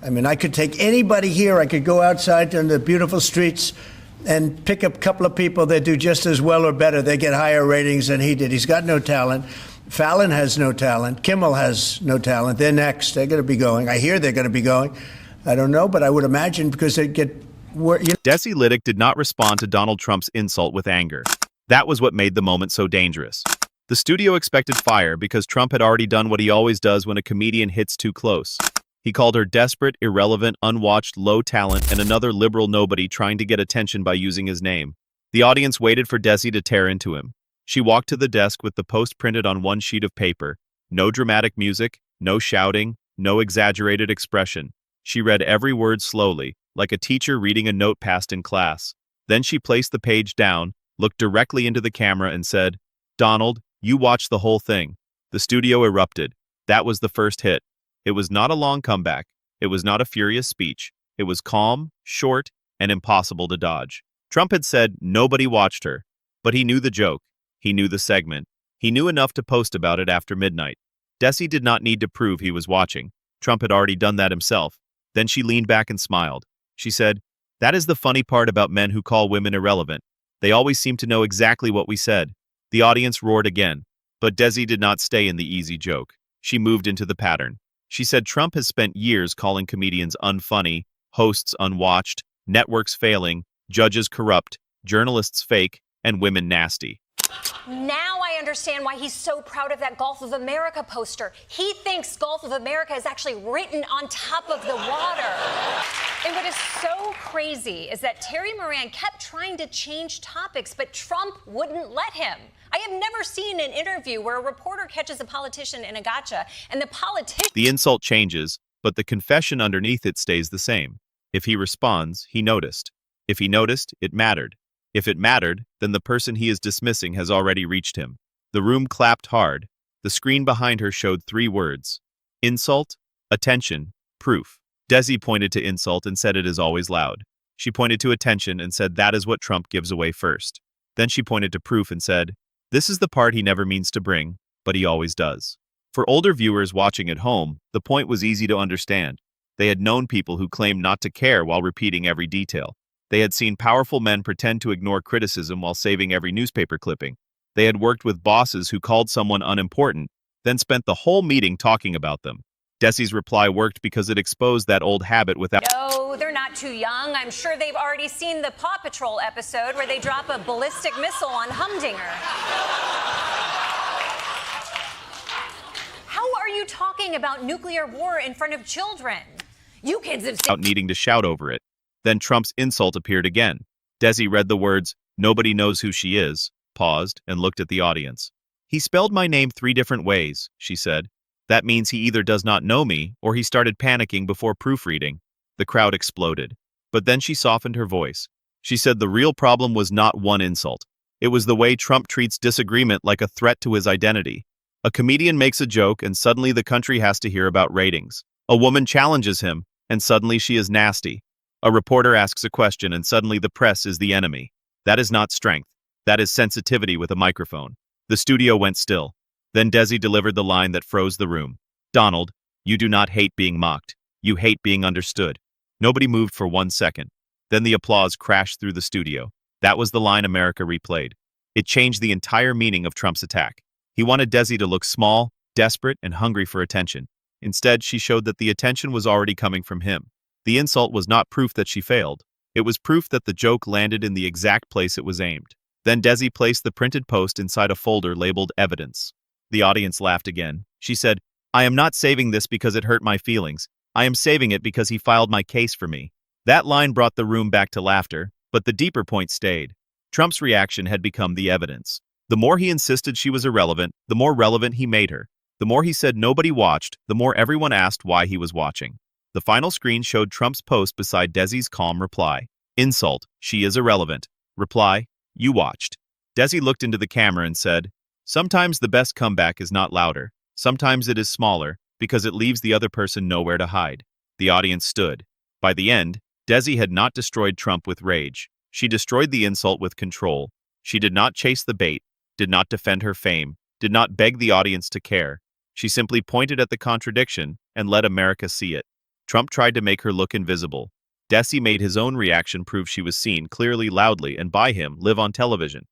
I mean, I could take anybody here. I could go outside on the beautiful streets and pick up a couple of people that do just as well or better. They get higher ratings than he did. He's got no talent. Fallon has no talent. Kimmel has no talent. They're next. They're going to be going. I hear they're going to be going. I don't know, but I would imagine because they get... Desi Lydic did not respond to Donald Trump's insult with anger. That was what made the moment so dangerous. The studio expected fire because Trump had already done what he always does when a comedian hits too close. He called her desperate, irrelevant, unwatched, low talent, and another liberal nobody trying to get attention by using his name. The audience waited for Desi to tear into him. She walked to the desk with the post printed on one sheet of paper. No dramatic music, no shouting, no exaggerated expression. She read every word slowly, like a teacher reading a note passed in class. Then she placed the page down, looked directly into the camera and said, "Donald, you watched the whole thing." The studio erupted. That was the first hit. It was not a long comeback. It was not a furious speech. It was calm, short, and impossible to dodge. Trump had said nobody watched her, but he knew the joke. He knew the segment. He knew enough to post about it after midnight. Desi did not need to prove he was watching. Trump had already done that himself. Then she leaned back and smiled. She said, "That is the funny part about men who call women irrelevant. They always seem to know exactly what we said." The audience roared again, but Desi did not stay in the easy joke. She moved into the pattern. She said Trump has spent years calling comedians unfunny, hosts unwatched, networks failing, judges corrupt, journalists fake, and women nasty. Now I understand why he's so proud of that Gulf of America poster. He thinks Gulf of America is actually written on top of the water. And what is so crazy is that Terry Moran kept trying to change topics, but Trump wouldn't let him. I have never seen an interview where a reporter catches a politician in a gotcha, and the politician... The insult changes, but the confession underneath it stays the same. If he responds, he noticed. If he noticed, it mattered. If it mattered, then the person he is dismissing has already reached him. The room clapped hard. The screen behind her showed 3 words. Insult, attention, proof. Desi pointed to insult and said it is always loud. She pointed to attention and said that is what Trump gives away first. Then she pointed to proof and said, this is the part he never means to bring, but he always does. For older viewers watching at home, the point was easy to understand. They had known people who claimed not to care while repeating every detail. They had seen powerful men pretend to ignore criticism while saving every newspaper clipping. They had worked with bosses who called someone unimportant, then spent the whole meeting talking about them. Desi's reply worked because it exposed that old habit without... No, they're not too young. I'm sure they've already seen the Paw Patrol episode where they drop a ballistic missile on Humdinger. How are you talking about nuclear war in front of children? You kids have seen... ...without needing to shout over it. Then Trump's insult appeared again. Desi read the words, "Nobody knows who she is," paused, and looked at the audience. "He spelled my name 3 different ways," she said. "That means he either does not know me, or he started panicking before proofreading." The crowd exploded. But then she softened her voice. She said the real problem was not one insult. It was the way Trump treats disagreement like a threat to his identity. A comedian makes a joke, and suddenly the country has to hear about ratings. A woman challenges him, and suddenly she is nasty. A reporter asks a question, and suddenly the press is the enemy. That is not strength. That is sensitivity with a microphone. The studio went still. Then Desi delivered the line that froze the room. "Donald, you do not hate being mocked. You hate being understood." Nobody moved for 1 second. Then the applause crashed through the studio. That was the line America replayed. It changed the entire meaning of Trump's attack. He wanted Desi to look small, desperate, and hungry for attention. Instead, she showed that the attention was already coming from him. The insult was not proof that she failed. It was proof that the joke landed in the exact place it was aimed. Then Desi placed the printed post inside a folder labeled evidence. The audience laughed again. She said, "I am not saving this because it hurt my feelings. I am saving it because he filed my case for me." That line brought the room back to laughter, but the deeper point stayed. Trump's reaction had become the evidence. The more he insisted she was irrelevant, the more relevant he made her. The more he said nobody watched, the more everyone asked why he was watching. The final screen showed Trump's post beside Desi's calm reply. Insult, she is irrelevant. Reply, you watched. Desi looked into the camera and said, "Sometimes the best comeback is not louder. Sometimes it is smaller, because it leaves the other person nowhere to hide." The audience stood. By the end, Desi had not destroyed Trump with rage. She destroyed the insult with control. She did not chase the bait, did not defend her fame, did not beg the audience to care. She simply pointed at the contradiction and let America see it. Trump tried to make her look invisible. Desi made his own reaction prove she was seen clearly, loudly, and by him live on television.